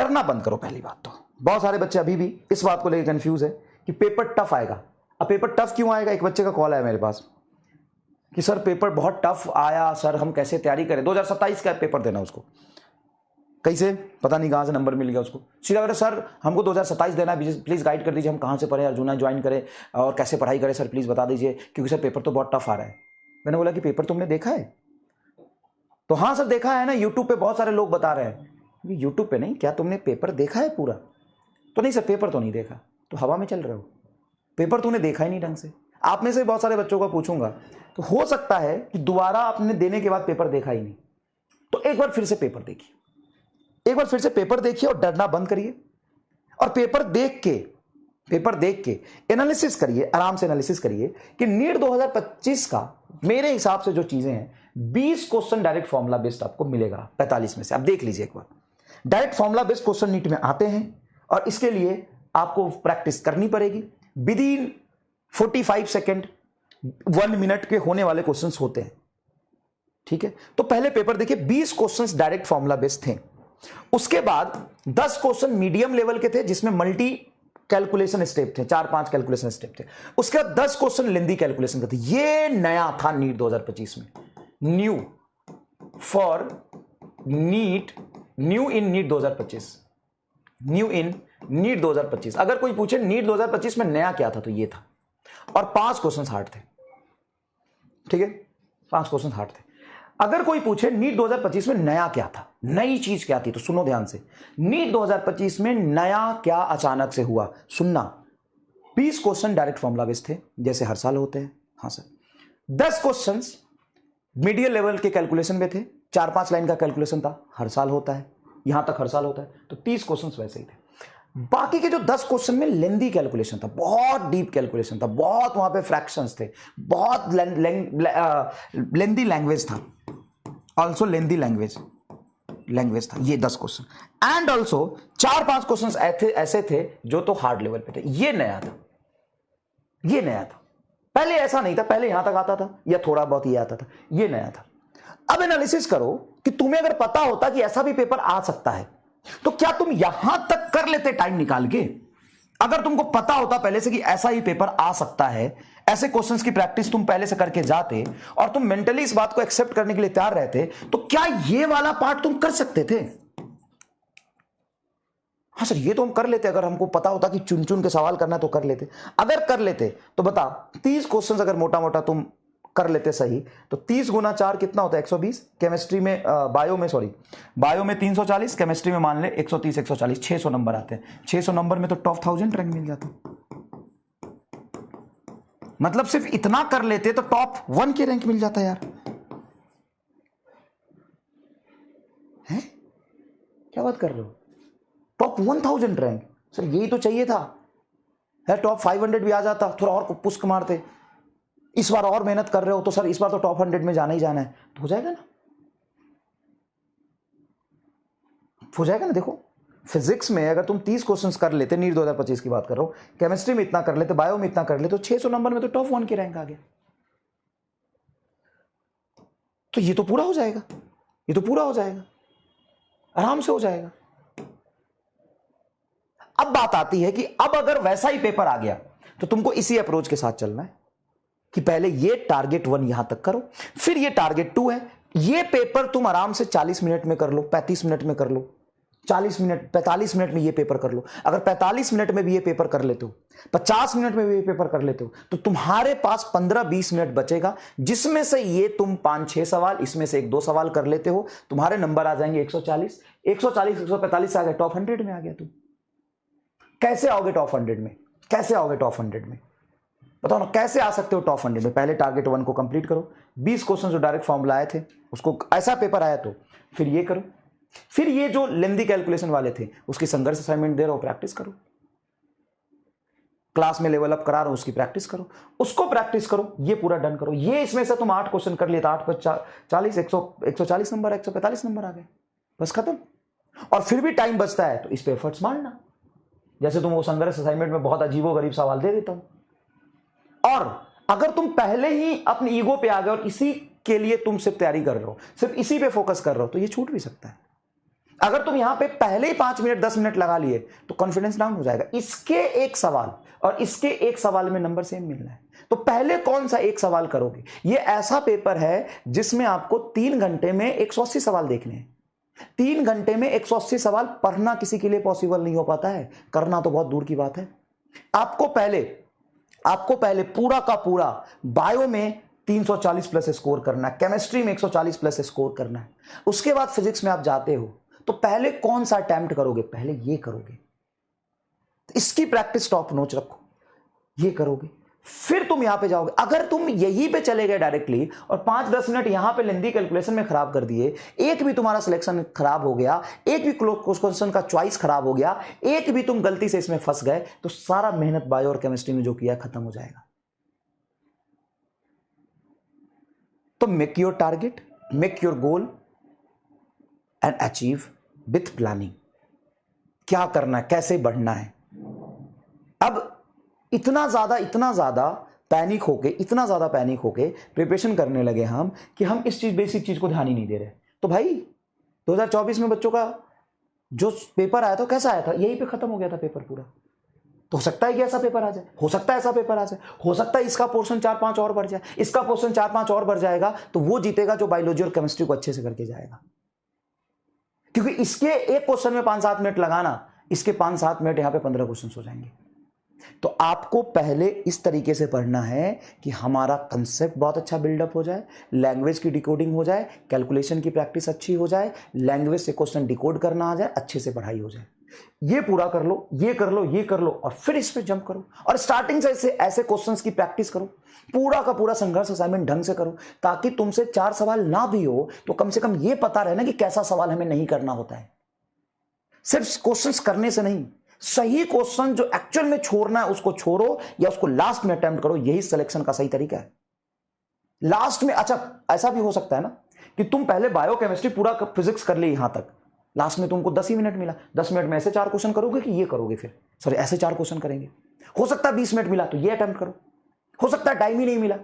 डरना बंद करो। पहली बात तो बहुत सारे बच्चे अभी भी इस बात को लेकर कंफ्यूज है कि पेपर टफ आएगा। अब पेपर टफ क्यों आएगा? एक बच्चे का कॉल आया मेरे पास कि सर पेपर बहुत टफ आया, सर हम कैसे तैयारी करें? 2027 का पेपर देना उसको, कैसे पता नहीं कहां से नंबर मिल गया उसको। सीधा बोला सर हमको 2027 देना है, प्लीज गाइड कर दीजिए, हम कहां से पढ़ें, अर्जुना ज्वाइन करें और कैसे पढ़ाई करें सर, प्लीज बता दीजिए, क्योंकि सर पेपर तो बहुत टफ आ रहा है। मैंने बोला कि पेपर तुमने देखा है? तो हाँ सर देखा है ना, यूट्यूब पे बहुत सारे लोग बता रहे हैं। यूट्यूब पे नहीं, क्या तुमने पेपर देखा है पूरा? तो नहीं सर पेपर तो नहीं देखा। तो हवा में चल रहे हो, पेपर तूने देखा ही नहीं ढंग से। आप में से बहुत सारे बच्चों को पूछूंगा तो हो सकता है कि दोबारा आपने देने के बाद पेपर देखा ही नहीं। तो एक बार फिर से पेपर देखिए, एक बार फिर से पेपर देखिए और डरना बंद करिए। और पेपर देख के एनालिसिस करिए, आराम से एनालिसिस करिए कि नीट 2025 का मेरे हिसाब से जो चीजें हैं, 20 क्वेश्चन डायरेक्ट फॉर्मूला बेस्ड आपको मिलेगा 45 में से। आप देख लीजिए एक बार, direct formula based question NEET में आते हैं और इसके लिए आपको प्रैक्टिस करनी पड़ेगी। विद इन 45 सेकेंड 1 मिनट के होने वाले क्वेश्चंस होते हैं, ठीक है। तो पहले पेपर देखिए, 20 क्वेश्चंस डायरेक्ट फॉर्मूला बेस्ड थे। उसके बाद 10 क्वेश्चन मीडियम लेवल के थे जिसमें मल्टी कैलकुलेशन स्टेप थे, 4-5 कैलकुलेशन स्टेप थे। उसके बाद 10 क्वेश्चन लेंदी कैलकुलेशन के थे। ये नया था नीट 2025 में, new in NEET 2025, new in NEET 2025। अगर कोई पूछे नीट 2025 में नया क्या था तो ये था। और 5 क्वेश्चन हार्ड थे, ठीक है, 5 क्वेश्चन हार्ड थे। अगर कोई पूछे नीट 2025 में नया क्या था, नई चीज क्या थी, तो सुनो ध्यान से, नीट 2025 में नया क्या अचानक से हुआ, सुनना। 20 क्वेश्चन डायरेक्ट फॉर्मूला बेस्ड थे जैसे हर साल होते हैं, हाँ सर। 10 क्वेश्चन मीडियम लेवल के कैलकुलेशन में थे, 4-5 लाइन का कैलकुलेशन था, हर साल होता है, यहां तक हर साल होता है। तो 30 क्वेश्चन वैसे ही थे। बाकी के जो 10 क्वेश्चन में लेंदी कैलकुलेशन था, बहुत डीप कैलकुलेशन था, बहुत वहां पे फ्रैक्शंस थे, बहुत लेंदी लैंग्वेज था, ऑल्सो लेंदी लैंग्वेज था ये 10 क्वेश्चन। एंड ऑल्सो 4-5 क्वेश्चन ऐसे थे जो तो हार्ड लेवल पे थे। ये नया था, ये नया था। पहले ऐसा नहीं था, पहले यहां तक आता था या थोड़ा बहुत ये आता था, ये नया था। अब एनालिसिस करो कि तुम्हें अगर पता होता कि ऐसा भी पेपर आ सकता है तो क्या तुम यहां तक कर लेते टाइम निकाल के? अगर तुमको पता होता पहले से कि ऐसा ही पेपर आ सकता है, ऐसे क्वेश्चंस की प्रैक्टिस तुम पहले से करके जाते और तुम मेंटली इस बात को एक्सेप्ट करने के लिए तैयार रहते, तो क्या ये वाला पार्ट तुम कर सकते थे? हाँ सर ये तो हम कर लेते, अगर हमको पता होता कि चुन चुन के सवाल करना तो कर लेते। अगर कर लेते तो बता, 30 क्वेश्चंस अगर मोटा मोटा तुम कर लेते सही, तो 30 गुना 4 कितना होता है? 120। केमिस्ट्री में बायो में 340, केमिस्ट्री में मान ले 130 140, 600 नंबर आते हैं। 600 नंबर में तो टॉप 1000 रैंक मिल जाता। मतलब सिर्फ इतना कर लेते तो टॉप 1 के रैंक मिल जाता यार। हैं क्या बात कर रहे हो? टॉप 1000 रैंक, सर यही तो चाहिए था यार। टॉप 500 भी आ जाता, थोड़ा और पुश मारते। इस बार और मेहनत कर रहे हो तो सर इस बार तो टॉप 100 में जाना ही जाना है, तो हो जाएगा ना, हो जाएगा ना। देखो फिजिक्स में अगर तुम 30 क्वेश्चंस कर लेते, नीट 2025 की बात कर रहा हूं, केमिस्ट्री में इतना कर लेते, बायो में इतना कर लेते, तो 600 नंबर में तो टॉप 1 की रैंक आ गया। तो ये तो पूरा हो जाएगा, ये तो पूरा हो जाएगा, आराम से हो जाएगा। अब बात आती है कि अब अगर वैसा ही पेपर आ गया तो तुमको इसी अप्रोच के साथ चलना है कि पहले ये टारगेट 1 यहां तक करो, फिर ये टारगेट 2 है। ये पेपर तुम आराम से 40 मिनट में कर लो, 35 मिनट में कर लो, 40 मिनट 45 मिनट में ये पेपर कर लो। अगर 45 मिनट में भी ये पेपर कर लेते हो, 50 मिनट में भी ये पेपर कर लेते हो, तो तुम्हारे पास 15-20 मिनट बचेगा, जिसमें से ये तुम 5-6 सवाल, इसमें से 1-2 सवाल कर लेते हो, तुम्हारे नंबर आ जाएंगे 140 145 से आ गए टॉप 100 में आ गया। तुम कैसे आओगे टॉप 100 में? कैसे आओगे टॉप 100 में? बताओ ना, कैसे आ सकते हो टॉप 100 में? पहले टारगेट 1 को कंप्लीट करो, 20 क्वेश्चन जो डायरेक्ट फॉर्मूला आए थे उसको, ऐसा पेपर आया तो फिर ये करो, फिर ये जो लेंदी कैलकुलेशन वाले थे उसकी संघर्ष असाइनमेंट दे रहा हूं, प्रैक्टिस करो। क्लास में लेवल अप करा रहा हूं, उसकी प्रैक्टिस करो, उसको प्रैक्टिस करो, ये पूरा डन करो। ये इसमें से तुम 8 क्वेश्चन कर लिए तो 8 पर 40 140 नंबर, 145 नंबर आ गए, बस खत्म। और फिर भी टाइम बचता है तो इस पे एफर्ट्स मारना, जैसे तुम वो संघर्ष असाइनमेंट में बहुत अजीबोगरीब सवाल दे देता हूं। और अगर तुम पहले ही अपने ईगो पे आ गए और इसी के लिए तुम सिर्फ तैयारी कर रहे हो, सिर्फ इसी पे फोकस कर रहे हो, तो ये छूट भी सकता है। अगर तुम यहां पे पहले ही 5 मिनट 10 मिनट लगा लिए तो कॉन्फिडेंस डाउन हो जाएगा। इसके एक सवाल और इसके एक सवाल में नंबर सेम मिलना है, तो पहले कौन सा एक सवाल करोगे? ये ऐसा पेपर है जिसमें आपको 3 घंटे में 180 सवाल देखने हैं। 3 घंटे में 180 सवाल पढ़ना किसी के लिए पॉसिबल नहीं हो पाता है, करना तो बहुत दूर की बात है। आपको पहले पूरा का पूरा बायो में 340 प्लस स्कोर करना है, केमिस्ट्री में 140 प्लस स्कोर करना है, उसके बाद फिजिक्स में आप जाते हो तो पहले कौन सा अटेम्प्ट करोगे? पहले ये करोगे, तो इसकी प्रैक्टिस टॉप नॉच रखो, ये करोगे, फिर तुम यहां पे जाओगे। अगर तुम यहीं पे चले गए डायरेक्टली और 5-10 मिनट यहां पे लेंदी कैलकुलेशन में खराब कर दिए, एक भी तुम्हारा सिलेक्शन खराब हो गया, एक भी क्वेश्चन का चॉइस खराब हो गया, एक भी तुम गलती से इसमें फंस गए, तो सारा मेहनत बायो और केमिस्ट्री में जो किया खत्म हो जाएगा। तो make your target, make your goal and achieve with planning. क्या करना है, कैसे बढ़ना है। अब इतना ज्यादा पैनिक होके प्रिपरेशन करने लगे हम कि हम इस बेसिक चीज को ध्यान ही नहीं दे रहे। तो भाई 2024 में बच्चों का जो पेपर आया था कैसा आया था? यहीं पे खत्म हो गया था पेपर पूरा। तो हो सकता है कि ऐसा पेपर आ जाए, हो सकता है ऐसा पेपर आ जाए, हो सकता है इसका पोर्शन 4-5 और बढ़ जाए, इसका पोर्शन 4-5 और बढ़ जाएगा, तो वो जीतेगा जो बायोलॉजी और केमिस्ट्री को अच्छे से करके जाएगा। क्योंकि इसके एक क्वेश्चन में 5-7 मिनट लगाना, इसके 5-7 मिनट यहां पे 15 क्वेश्चन हो जाएंगे। तो आपको पहले इस तरीके से पढ़ना है कि हमारा कंसेप्ट बहुत अच्छा बिल्डअप हो जाए, लैंग्वेज की डिकोडिंग हो जाए, कैलकुलेशन की प्रैक्टिस अच्छी हो जाए, लैंग्वेज से क्वेश्चन डिकोड करना आ जाए, अच्छे से पढ़ाई हो जाए। ये पूरा कर लो, ये कर लो, ये कर लो, और फिर इस पे जंप करो और स्टार्टिंग से ऐसे क्वेश्चंस की प्रैक्टिस करो। पूरा का पूरा संघर्ष असाइनमेंट ढंग से करो, ताकि तुमसे 4 सवाल ना भी हो तो कम से कम ये पता रहे ना कि कैसा सवाल हमें नहीं करना होता है। सिर्फ क्वेश्चंस करने से नहीं, सही क्वेश्चन जो एक्चुअल में छोड़ना है उसको छोड़ो या उसको लास्ट में अटेम्प्ट करो। यही सिलेक्शन का सही तरीका है। लास्ट में, अच्छा ऐसा भी हो सकता है ना कि तुम पहले बायो केमिस्ट्री पूरा फिजिक्स कर ले यहां तक, लास्ट में तुमको 10 ही मिनट मिला, 10 मिनट में ऐसे 4 क्वेश्चन करोगे कि ये करोगे, फिर सॉरी ऐसे 4 क्वेश्चन करेंगे। हो सकता है 20 मिनट मिला तो ये अटेम्प्ट करो, हो सकता है टाइम ही नहीं मिला।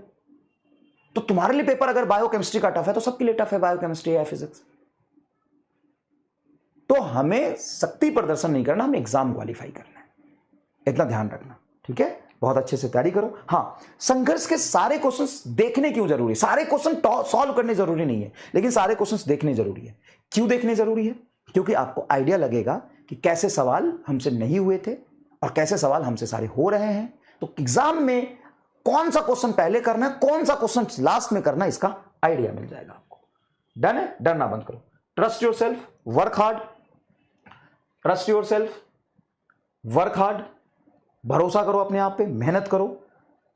तो तुम्हारे लिए पेपर अगर बायो केमिस्ट्री का टफ है तो सबके लिए टफ है बायो केमिस्ट्री या फिजिक्स। तो हमें शक्ति प्रदर्शन नहीं करना, हमें एग्जाम क्वालिफाई करना है, इतना ध्यान रखना। ठीक है, बहुत अच्छे से तैयारी करो। हाँ, संघर्ष के सारे क्वेश्चंस देखने क्यों जरूरी है? सारे क्वेश्चन सॉल्व करने जरूरी नहीं है, लेकिन सारे क्वेश्चंस देखने जरूरी है। क्यों देखने जरूरी है? क्योंकि आपको आइडिया लगेगा कि कैसे सवाल हमसे नहीं हुए थे और कैसे सवाल हमसे सारे हो रहे हैं। तो एग्जाम में कौन सा क्वेश्चन पहले करना है, कौन सा क्वेश्चन लास्ट में करना है, इसका आइडिया मिल जाएगा आपको। डन है? डरना बंद करो। Trust your self, work hard, trust your self, work hard, भरोसा करो अपने आप पे, मेहनत करो,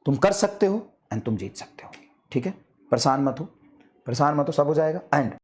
तुम कर सकते हो एंड तुम जीत सकते हो। ठीक है, परेशान मत हो, सब हो जाएगा। एंड